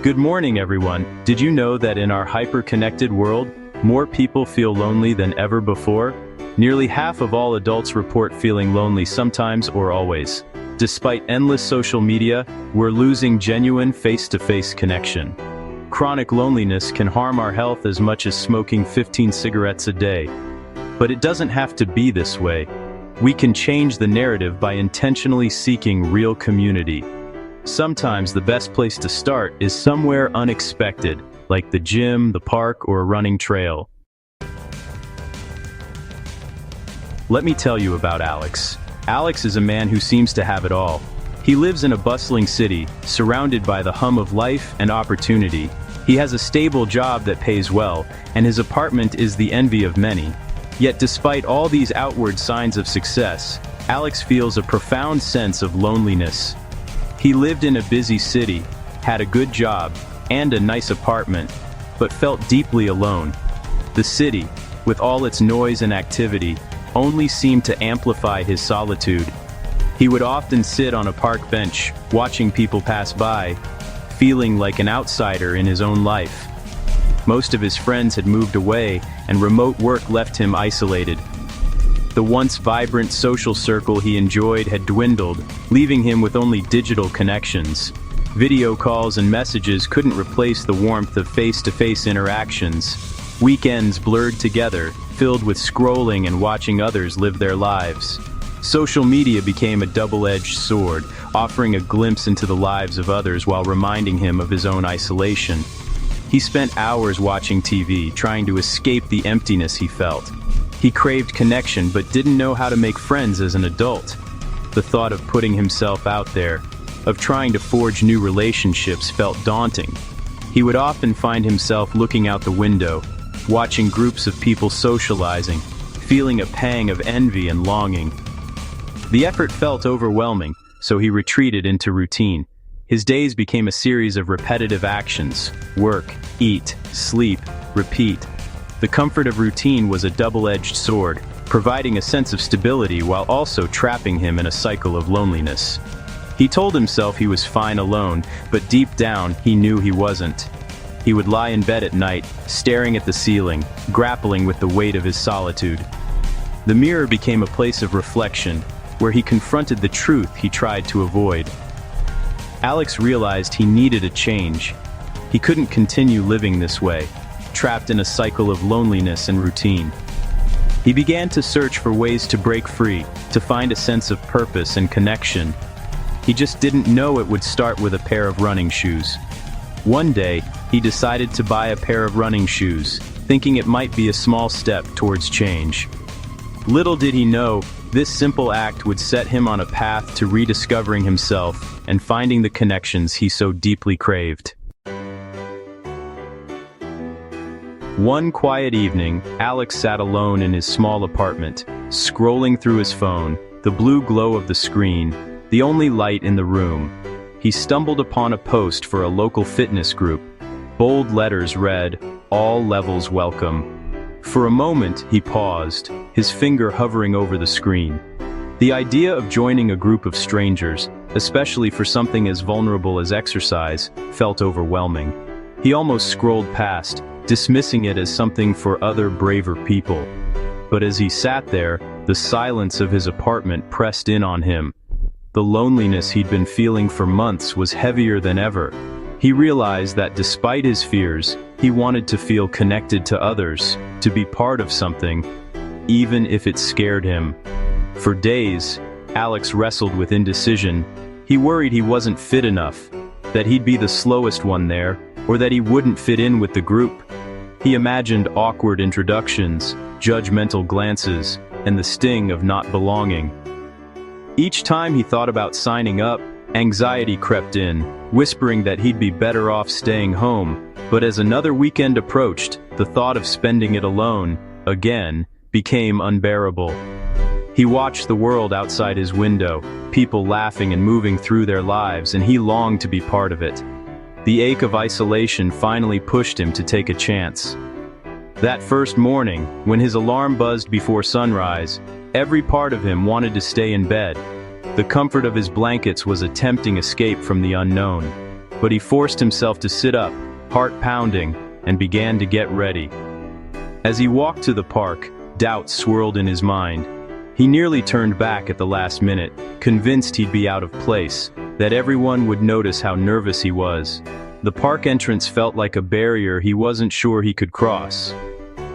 Good morning, everyone. Did you know that in our hyper-connected world, more people feel lonely than ever before? Nearly half of all adults report feeling lonely sometimes or always. Despite endless social media, we're losing genuine face-to-face connection. Chronic loneliness can harm our health as much as smoking 15 cigarettes a day. But it doesn't have to be this way. We can change the narrative by intentionally seeking real community. Sometimes the best place to start is somewhere unexpected, like the gym, the park, or a running trail. Let me tell you about Alex. Alex is a man who seems to have it all. He lives in a bustling city, surrounded by the hum of life and opportunity. He has a stable job that pays well, and his apartment is the envy of many. Yet despite all these outward signs of success, Alex feels a profound sense of loneliness. He lived in a busy city, had a good job, and a nice apartment, but felt deeply alone. The city, with all its noise and activity, only seemed to amplify his solitude. He would often sit on a park bench, watching people pass by, feeling like an outsider in his own life. Most of his friends had moved away, and remote work left him isolated. The once vibrant social circle he enjoyed had dwindled, leaving him with only digital connections. Video calls and messages couldn't replace the warmth of face-to-face interactions. Weekends blurred together, filled with scrolling and watching others live their lives. Social media became a double-edged sword, offering a glimpse into the lives of others while reminding him of his own isolation. He spent hours watching TV, trying to escape the emptiness he felt. He craved connection but didn't know how to make friends as an adult. The thought of putting himself out there, of trying to forge new relationships, felt daunting. He would often find himself looking out the window, watching groups of people socializing, feeling a pang of envy and longing. The effort felt overwhelming, so he retreated into routine. His days became a series of repetitive actions: work, eat, sleep, repeat. The comfort of routine was a double-edged sword, providing a sense of stability while also trapping him in a cycle of loneliness. He told himself he was fine alone, but deep down, he knew he wasn't. He would lie in bed at night, staring at the ceiling, grappling with the weight of his solitude. The mirror became a place of reflection, where he confronted the truth he tried to avoid. Alex realized he needed a change. He couldn't continue living this way, trapped in a cycle of loneliness and routine. He began to search for ways to break free, to find a sense of purpose and connection. He just didn't know it would start with a pair of running shoes. One day, he decided to buy a pair of running shoes, thinking it might be a small step towards change. Little did he know, this simple act would set him on a path to rediscovering himself and finding the connections he so deeply craved. One quiet evening, Alex sat alone in his small apartment, scrolling through his phone, the blue glow of the screen, the only light in the room. He stumbled upon a post for a local fitness group. Bold letters read, "All levels welcome." For a moment, he paused, his finger hovering over the screen. The idea of joining a group of strangers, especially for something as vulnerable as exercise, felt overwhelming. He almost scrolled past, dismissing it as something for other braver people. But as he sat there, the silence of his apartment pressed in on him. The loneliness he'd been feeling for months was heavier than ever. He realized that despite his fears, he wanted to feel connected to others, to be part of something, even if it scared him. For days, Alex wrestled with indecision. He worried he wasn't fit enough, that he'd be the slowest one there, or that he wouldn't fit in with the group. He imagined awkward introductions, judgmental glances, and the sting of not belonging. Each time he thought about signing up, anxiety crept in, whispering that he'd be better off staying home. But as another weekend approached, the thought of spending it alone, again, became unbearable. He watched the world outside his window, people laughing and moving through their lives, and he longed to be part of it. The ache of isolation finally pushed him to take a chance. That first morning, when his alarm buzzed before sunrise, every part of him wanted to stay in bed. The comfort of his blankets was a tempting escape from the unknown. but he forced himself to sit up, heart pounding, and began to get ready. As he walked to the park, doubts swirled in his mind. He nearly turned back at the last minute, convinced he'd be out of place, that everyone would notice how nervous he was. The park entrance felt like a barrier he wasn't sure he could cross.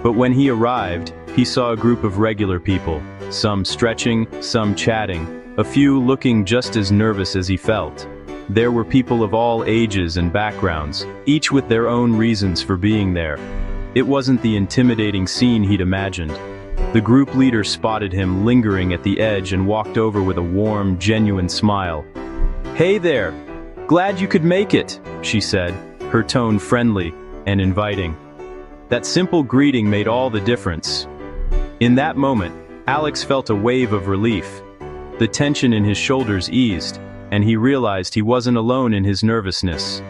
But when he arrived, he saw a group of regular people, some stretching, some chatting, a few looking just as nervous as he felt. There were people of all ages and backgrounds, each with their own reasons for being there. It wasn't the intimidating scene he'd imagined. The group leader spotted him lingering at the edge and walked over with a warm, genuine smile. "Hey there! Glad you could make it," she said, her tone friendly and inviting. That simple greeting made all the difference. In that moment, Alex felt a wave of relief. The tension in his shoulders eased, and he realized he wasn't alone in his nervousness.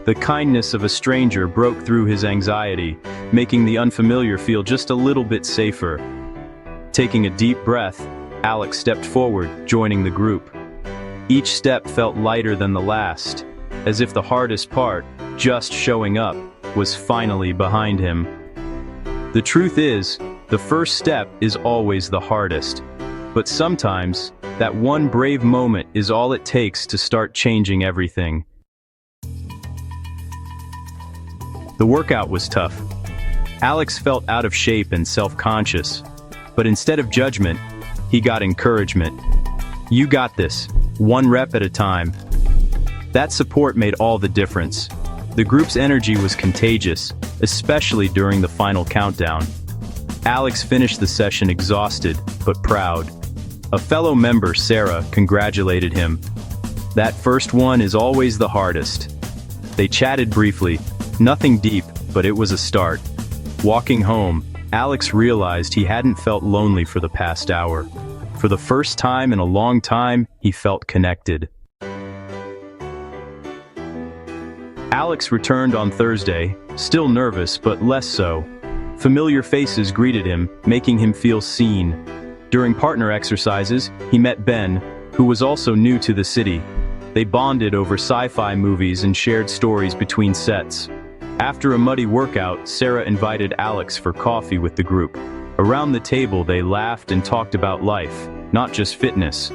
The kindness of a stranger broke through his anxiety, making the unfamiliar feel just a little bit safer. Taking a deep breath, Alex stepped forward, joining the group. Each step felt lighter than the last, as if the hardest part, just showing up, was finally behind him. The truth is, the first step is always the hardest. But sometimes, that one brave moment is all it takes to start changing everything. The workout was tough. Alex felt out of shape and self-conscious. But instead of judgment, he got encouragement. "You got this, one rep at a time." That support made all the difference. The group's energy was contagious, especially during the final countdown. Alex finished the session exhausted, but proud. A fellow member, Sarah, congratulated him. "That first one is always the hardest." They chatted briefly, nothing deep, but it was a start. Walking home, Alex realized he hadn't felt lonely for the past hour. For the first time in a long time, he felt connected. Alex returned on Thursday, still nervous but less so. Familiar faces greeted him, making him feel seen. During partner exercises, he met Ben, who was also new to the city. They bonded over sci-fi movies and shared stories between sets. After a muddy workout, Sarah invited Alex for coffee with the group. Around the table, they laughed and talked about life, not just fitness.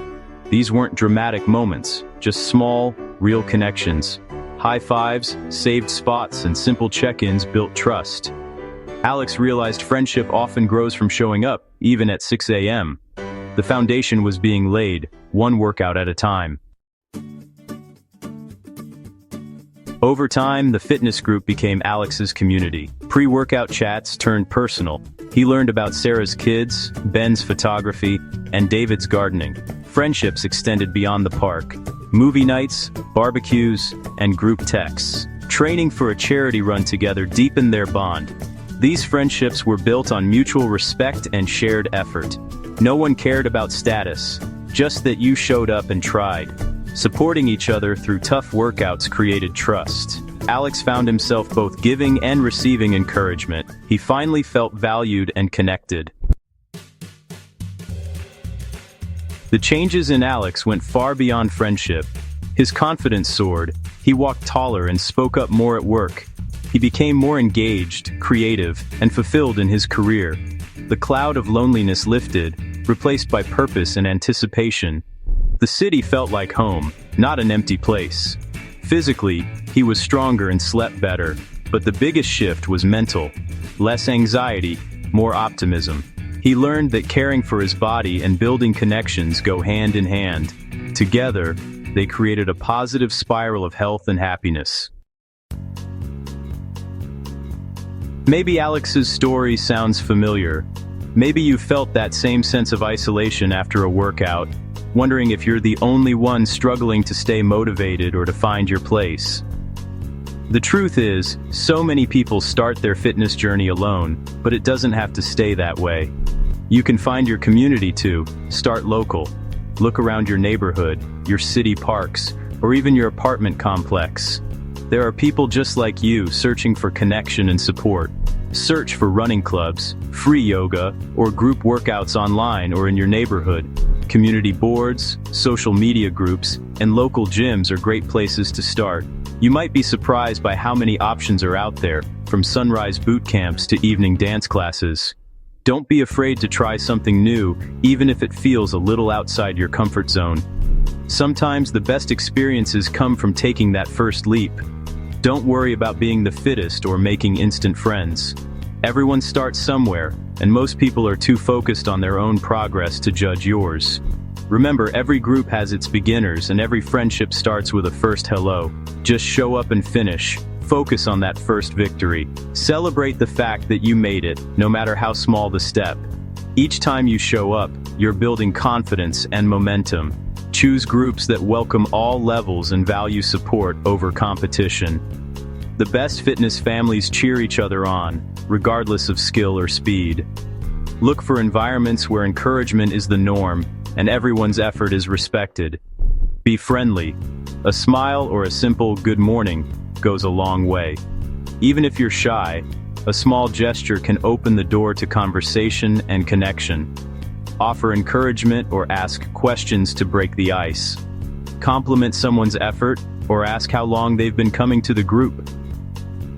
These weren't dramatic moments, just small, real connections. High fives, saved spots, and simple check-ins built trust. Alex realized friendship often grows from showing up, even at 6 a.m. The foundation was being laid, one workout at a time. Over time, the fitness group became Alex's community. Pre-workout chats turned personal. He learned about Sarah's kids, Ben's photography, and David's gardening. Friendships extended beyond the park. Movie nights, barbecues, and group texts. Training for a charity run together deepened their bond. These friendships were built on mutual respect and shared effort. No one cared about status, just that you showed up and tried. Supporting each other through tough workouts created trust. Alex found himself both giving and receiving encouragement. He finally felt valued and connected. The changes in Alex went far beyond friendship. His confidence soared. He walked taller and spoke up more at work. He became more engaged, creative, and fulfilled in his career. The cloud of loneliness lifted, replaced by purpose and anticipation. The city felt like home, not an empty place. Physically, he was stronger and slept better, but the biggest shift was mental. Less anxiety, more optimism. He learned that caring for his body and building connections go hand in hand. Together, they created a positive spiral of health and happiness. Maybe Alex's story sounds familiar. Maybe you felt that same sense of isolation after a workout, wondering if you're the only one struggling to stay motivated or to find your place. The truth is, so many people start their fitness journey alone, but it doesn't have to stay that way. You can find your community too. Start local. Look around your neighborhood, your city parks, or even your apartment complex. There are people just like you searching for connection and support. Search for running clubs, free yoga, or group workouts online or in your neighborhood. Community boards, social media groups, and local gyms are great places to start. You might be surprised by how many options are out there, from sunrise boot camps to evening dance classes. Don't be afraid to try something new, even if it feels a little outside your comfort zone. Sometimes the best experiences come from taking that first leap. Don't worry about being the fittest or making instant friends. Everyone starts somewhere, and most people are too focused on their own progress to judge yours. Remember, every group has its beginners, and every friendship starts with a first hello. Just show up and finish. Focus on that first victory. Celebrate the fact that you made it, no matter how small the step. Each time you show up, you're building confidence and momentum. Choose groups that welcome all levels and value support over competition. The best fitness families cheer each other on, regardless of skill or speed. Look for environments where encouragement is the norm, and everyone's effort is respected. Be friendly. A smile or a simple good morning goes a long way. Even if you're shy, a small gesture can open the door to conversation and connection. Offer encouragement or ask questions to break the ice. Compliment someone's effort or ask how long they've been coming to the group.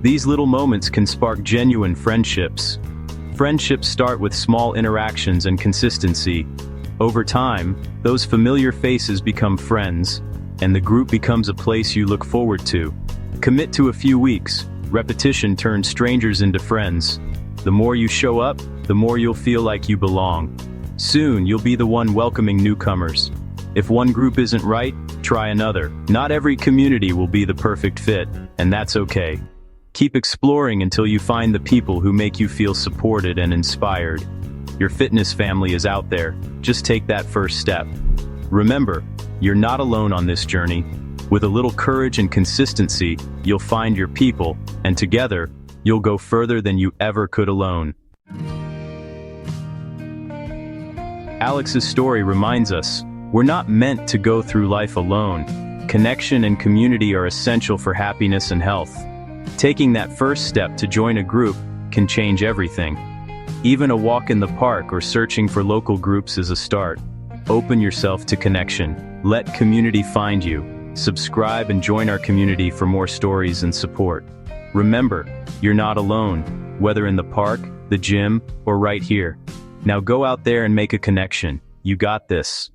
These little moments can spark genuine friendships. Friendships start with small interactions and consistency. Over time, those familiar faces become friends, and the group becomes a place you look forward to. Commit to a few weeks. Repetition turns strangers into friends. The more you show up, the more you'll feel like you belong. Soon, you'll be the one welcoming newcomers. If one group isn't right, try another. Not every community will be the perfect fit, and that's okay. Keep exploring until you find the people who make you feel supported and inspired. Your fitness family is out there. Just take that first step. Remember, you're not alone on this journey. With a little courage and consistency, you'll find your people, and together, you'll go further than you ever could alone. Alex's story reminds us, we're not meant to go through life alone. Connection and community are essential for happiness and health. Taking that first step to join a group can change everything. Even a walk in the park or searching for local groups is a start. Open yourself to connection. Let community find you. Subscribe and join our community for more stories and support. Remember, you're not alone, whether in the park, the gym, or right here. Now go out there and make a connection. You got this.